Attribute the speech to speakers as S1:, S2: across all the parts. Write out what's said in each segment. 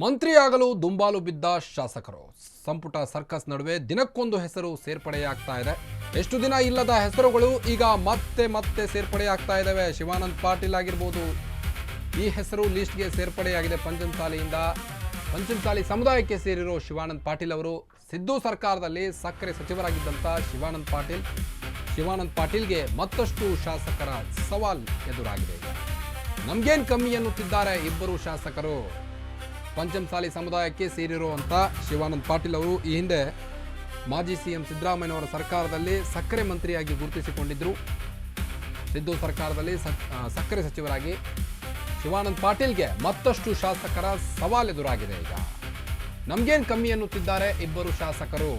S1: ಮಂತ್ರಿಯಾಗಲು ದುಂಬಾಲು ಬಿದ್ದ ಶಾಸಕರು ಸಂಪುಟ ಸರ್ಕಸ್ ನಡುವೆ ದಿನಕ್ಕೊಂದು ಹೆಸರು ಸೇರ್ಪಡೆಯಾಗ್ತಾ ಇದೆ. ಎಷ್ಟು ದಿನ ಇಲ್ಲದ ಹೆಸರುಗಳು ಈಗ ಮತ್ತೆ ಸೇರ್ಪಡೆಯಾಗ್ತಾ ಇದ್ದಾವೆ. ಶಿವಾನಂದ ಪಾಟೀಲ್ ಆಗಿರಬಹುದು, ಈ ಹೆಸರು ಲಿಸ್ಟ್ಗೆ ಸೇರ್ಪಡೆಯಾಗಿದೆ. ಪಂಚಮಸಾಲಿ ಸಮುದಾಯಕ್ಕೆ ಸೇರಿರೋ ಶಿವಾನಂದ ಪಾಟೀಲ್ ಅವರು ಸಿದ್ದು ಸರ್ಕಾರದಲ್ಲಿ ಸಕ್ಕರೆ ಸಚಿವರಾಗಿದ್ದಂಥ ಶಿವಾನಂದ ಪಾಟೀಲ್ಗೆ ಮತ್ತಷ್ಟು ಶಾಸಕರ ಸವಾಲ್ ಎದುರಾಗಿದೆ. ನಮ್ಗೇನು ಕಮ್ಮಿ ಎನ್ನುತ್ತಿದ್ದಾರೆ ಇಬ್ಬರು ಶಾಸಕರು. ಪಂಚಮಸಾಲಿ ಸಮುದಾಯಕ್ಕೆ ಸೇರಿರುವಂಥ ಶಿವಾನಂದ ಪಾಟೀಲ್ ಅವರು ಈ ಹಿಂದೆ ಮಾಜಿ ಸಿಎಂ ಸಿದ್ದರಾಮಯ್ಯನವರ ಸರ್ಕಾರದಲ್ಲಿ ಸಕ್ಕರೆ ಮಂತ್ರಿಯಾಗಿ ಗುರುತಿಸಿಕೊಂಡಿದ್ದರು. ಸಿದ್ದು ಸರ್ಕಾರದಲ್ಲಿ ಸಕ್ಕರೆ ಸಚಿವರಾಗಿ ಶಿವಾನಂದ ಪಾಟೀಲ್ಗೆ ಮತ್ತಷ್ಟು ಶಾಸಕರ ಸವಾಲ್ ಎದುರಾಗಿದೆ. ಈಗ ನಮ್ಗೇನು ಕಮ್ಮಿ ಎನ್ನುತ್ತಿದ್ದಾರೆ ಇಬ್ಬರು ಶಾಸಕರು.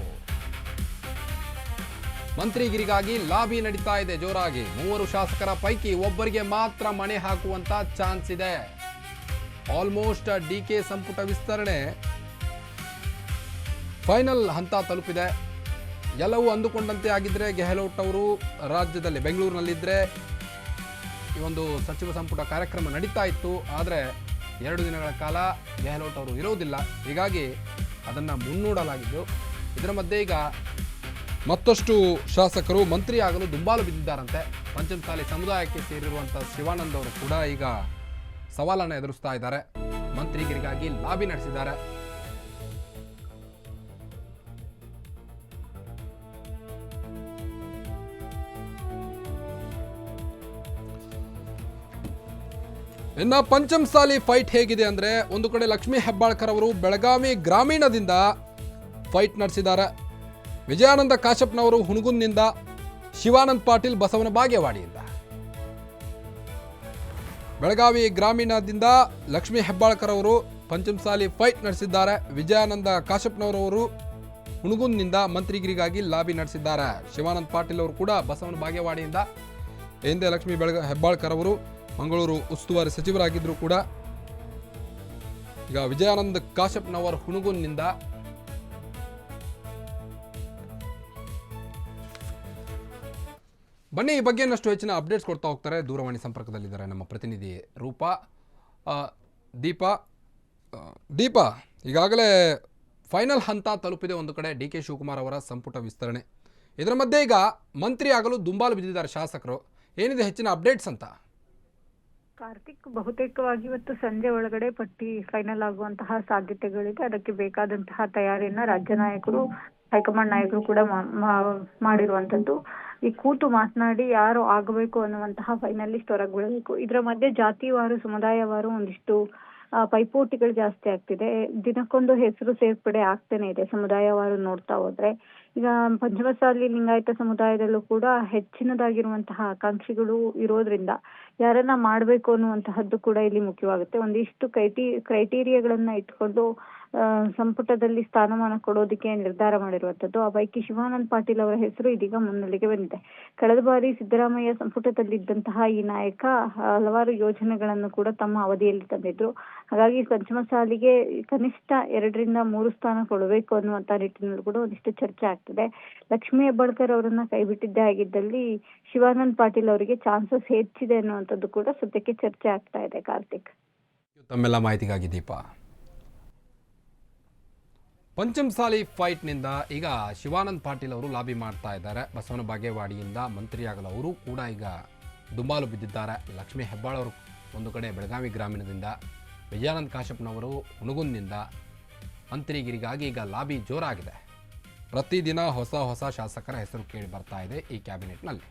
S1: ಮಂತ್ರಿಗಿರಿಗಾಗಿ ಲಾಬಿ ನಡೀತಾ ಇದೆ ಜೋರಾಗಿ. 3 ಶಾಸಕರ ಪೈಕಿ ಒಬ್ಬರಿಗೆ ಮಾತ್ರ ಮಣೆ ಹಾಕುವಂತ ಚಾನ್ಸ್ ಇದೆ. ಆಲ್ಮೋಸ್ಟ್ ಡಿಕೆ ಸಂಪುಟ ವಿಸ್ತರಣೆ ಫೈನಲ್ ಹಂತ ತಲುಪಿದೆ. ಎಲ್ಲವೂ ಅಂದುಕೊಂಡಂತೆ ಆಗಿದ್ರೆ ಗೆಹ್ಲೋಟ್ ಅವರು ರಾಜ್ಯದಲ್ಲಿ ಬೆಂಗಳೂರಿನಲ್ಲಿದ್ದರೆ ಈ ಒಂದು ಸಚಿವ ಸಂಪುಟ ಕಾರ್ಯಕ್ರಮ ನಡೀತಾ ಇತ್ತು. ಆದರೆ 2 ದಿನಗಳ ಕಾಲ ಗೆಹ್ಲೋಟ್ ಅವರು ಇರೋದಿಲ್ಲ, ಹೀಗಾಗಿ ಅದನ್ನು ಮುನ್ನೂಡಲಾಗಿದ್ದು. ಇದರ ಮಧ್ಯೆ ಈಗ ಮತ್ತಷ್ಟು ಶಾಸಕರು ಮಂತ್ರಿ ಆಗಲು ದುಂಬಾಲು ಬಿದ್ದಿದ್ದಾರಂತೆ. ಪಂಚಮಸಾಲಿ ಸಮುದಾಯಕ್ಕೆ ಸೇರಿರುವಂಥ ಶಿವಾನಂದ್ ಅವರು ಕೂಡ ಈಗ ಸವಾಲನ್ನು ಎದುರಿಸ್ತಾ ಇದ್ದಾರೆ. ಮಂತ್ರಿಗಿರಿಗಾಗಿ ಲಾಬಿ ನಡೆಸಿದ್ದಾರೆ. ಇನ್ನ ಪಂಚಮಸಾಲಿ ಫೈಟ್ ಹೇಗಿದೆ ಅಂದ್ರೆ, ಒಂದು ಕಡೆ ಲಕ್ಷ್ಮೀ ಹೆಬ್ಬಾಳ್ಕರ್ ಅವರು ಬೆಳಗಾವಿ ಗ್ರಾಮೀಣದಿಂದ ಫೈಟ್ ನಡೆಸಿದ್ದಾರೆ. ವಿಜಯಾನಂದ ಕಾಶಪ್ಪನವರು ಹುಣಗುಂದಿನಿಂದ, ಶಿವಾನಂದ ಪಾಟೀಲ್ ಬಸವನ ಬಾಗೇವಾಡಿಯಿಂದ. ಬೆಳಗಾವಿ ಗ್ರಾಮೀಣದಿಂದ ಲಕ್ಷ್ಮೀ ಹೆಬ್ಬಾಳ್ಕರ್ ಅವರು ಪಂಚಮಸಾಲಿ ಫೈಟ್ ನಡೆಸಿದ್ದಾರೆ. ವಿಜಯಾನಂದ ಕಾಶಪ್ಪನವರವರು ಹುಣಗುಂದಿನಿಂದ ಮಂತ್ರಿಗಿರಿಗಾಗಿ ಲಾಬಿ ನಡೆಸಿದ್ದಾರೆ. ಶಿವಾನಂದ ಪಾಟೀಲ್ ಅವರು ಕೂಡ ಬಸವನ ಬಾಗೇವಾಡಿಯಿಂದ. ಹಿಂದೆ ಲಕ್ಷ್ಮೀ ಹೆಬ್ಬಾಳ್ಕರ್ ಅವರು ಮಂಗಳೂರು ಉಸ್ತುವಾರಿ ಸಚಿವರಾಗಿದ್ದರು ಕೂಡ. ಈಗ ವಿಜಯಾನಂದ ಕಾಶಪ್ಪನವರು ಹುಣಗುಂದಿನಿಂದ. ಬನ್ನಿ, ಈ ಬಗ್ಗೆ ಇನ್ನಷ್ಟು ಹೆಚ್ಚಿನ ಅಪ್ಡೇಟ್ಸ್ ಕೊಡ್ತಾ ಹೋಗ್ತಾರೆ. ದೂರವಾಣಿ ಸಂಪರ್ಕದಲ್ಲಿದ್ದಾರೆ ನಮ್ಮ ಪ್ರತಿನಿಧಿ ರೂಪಾ. ದೀಪಾ, ಈಗಾಗಲೇ ಫೈನಲ್ ಹಂತ ತಲುಪಿದೆ ಒಂದು ಕಡೆ ಡಿ ಕೆ ಶಿವಕುಮಾರ್ ಅವರ ಸಂಪುಟ ವಿಸ್ತರಣೆ. ಇದರ ಮಧ್ಯೆ ಈಗ ಮಂತ್ರಿ ಆಗಲು ದುಂಬಾಲು ಬಿದ್ದಿದ್ದಾರೆ ಶಾಸಕರು. ಏನಿದೆ ಹೆಚ್ಚಿನ ಅಪ್ಡೇಟ್ಸ್ ಅಂತ?
S2: ಕಾರ್ತಿಕ್, ಬಹುತೇಕವಾಗಿ ಇವತ್ತು ಸಂಜೆ ಒಳಗಡೆ ಪಟ್ಟಿ ಫೈನಲ್ ಆಗುವಂತಹ ಸಾಧ್ಯತೆಗಳಿದೆ. ಅದಕ್ಕೆ ಬೇಕಾದಂತಹ ತಯಾರಿಯನ್ನ ರಾಜ್ಯ ನಾಯಕರು, ಹೈಕಮಾಂಡ್ ನಾಯಕರು ಕೂಡ ಮಾಡಿರುವಂತದ್ದು. ಈ ಕೂತು ಮಾತನಾಡಿ ಯಾರು ಆಗಬೇಕು ಅನ್ನುವಂತಹ ಫೈನಲಿಸ್ಟ್ ಹೊರಗೆ ಬೀಳಬೇಕು. ಇದರ ಮಧ್ಯೆ ಜಾತಿವಾರು, ಸಮುದಾಯವಾರು ಒಂದಿಷ್ಟು ಪೈಪೋಟಿಗಳು ಜಾಸ್ತಿ ಆಗ್ತಿದೆ. ದಿನಕ್ಕೊಂದು ಹೆಸರು ಸೇರ್ಪಡೆ ಆಗ್ತಾನೆ ಇದೆ ಸಮುದಾಯವಾರು ನೋಡ್ತಾ ಹೋದ್ರೆ. ಈಗ ಪಂಚಮಸಾಲಿ ಲಿಂಗಾಯತ ಸಮುದಾಯದಲ್ಲೂ ಕೂಡ ಹೆಚ್ಚಿನದಾಗಿರುವಂತಹ ಆಕಾಂಕ್ಷಿಗಳು ಇರೋದ್ರಿಂದ ಯಾರನ್ನ ಮಾಡ್ಬೇಕು ಅನ್ನುವಂತಹದ್ದು ಕೂಡ ಇಲ್ಲಿ ಮುಖ್ಯವಾಗುತ್ತೆ. ಒಂದಿಷ್ಟು ಕ್ರೈಟೀರಿಯಾಗಳನ್ನ ಇಟ್ಕೊಂಡು ಸಂಪುಟದಲ್ಲಿ ಸ್ಥಾನಮಾನ ಕೊಡೋದಕ್ಕೆ ನಿರ್ಧಾರ ಮಾಡಿರುವಂತದ್ದು. ಆ ಪೈಕಿ ಶಿವಾನಂದ ಪಾಟೀಲ್ ಅವರ ಹೆಸರು ಇದೀಗ ಮುನ್ನೆಲೆಗೆ ಬಂದಿದೆ. ಕಳೆದ ಬಾರಿ ಸಿದ್ದರಾಮಯ್ಯ ಸಂಪುಟದಲ್ಲಿದ್ದಂತಹ ಈ ನಾಯಕ ಹಲವಾರು ಯೋಜನೆಗಳನ್ನು ಕೂಡ ತಮ್ಮ ಅವಧಿಯಲ್ಲಿ ತಂದಿದ್ರು. ಹಾಗಾಗಿ ಪಂಚಮಸಾಲಿಗೆ ಕನಿಷ್ಠ 2ರಿಂದ 3 ಸ್ಥಾನ ಕೊಡಬೇಕು ಅನ್ನುವಂತ ನಿಟ್ಟಿನಲ್ಲಿ ಕೂಡ ಒಂದಿಷ್ಟು ಚರ್ಚೆ ಆಗ್ತಿದೆ. ಲಕ್ಷ್ಮೀ ಹೆಬ್ಬಾಳ್ಕರ್ ಅವರನ್ನ ಕೈಬಿಟ್ಟಿದ್ದೇ ಆಗಿದ್ದಲ್ಲಿ ಶಿವಾನಂದ ಪಾಟೀಲ್ ಅವರಿಗೆ ಚಾನ್ಸಸ್ ಹೆಚ್ಚಿದೆ ಅನ್ನುವಂಥದ್ದು ಕೂಡ ಸದ್ಯಕ್ಕೆ ಚರ್ಚೆ ಆಗ್ತಾ ಇದೆ. ಕಾರ್ತಿಕ್,
S1: ತಮ್ಮೆಲ್ಲ ಮಾಹಿತಿಗಾಗಿ ದೀಪಾ. ಪಂಚಮಸಾಲಿ ಫೈಟ್ನಿಂದ ಈಗ ಶಿವಾನಂದ ಪಾಟೀಲ್ ಅವರು ಲಾಬಿ ಮಾಡ್ತಾ ಇದ್ದಾರೆ. ಬಸವನ ಬಾಗೇವಾಡಿಯಿಂದ ಮಂತ್ರಿಯಾಗಲು ಅವರು ಕೂಡ ಈಗ ದುಂಬಾಲು ಬಿದ್ದಿದ್ದಾರೆ. ಲಕ್ಷ್ಮೀ ಹೆಬ್ಬಾಳ್ ಅವರು ಒಂದು ಕಡೆ ಬೆಳಗಾವಿ ಗ್ರಾಮೀಣದಿಂದ, ವಿಜಯಾನಂದ ಕಾಶಪ್ಪನವರು ಹುಣಗುಂದಿನಿಂದ ಮಂತ್ರಿಗಿರಿಗಾಗಿ ಈಗ ಲಾಬಿ ಜೋರಾಗಿದೆ. ಪ್ರತಿದಿನ ಹೊಸ ಶಾಸಕರ ಹೆಸರು ಕೇಳಿ ಬರ್ತಾ ಇದೆ ಈ ಕ್ಯಾಬಿನೆಟ್ನಲ್ಲಿ.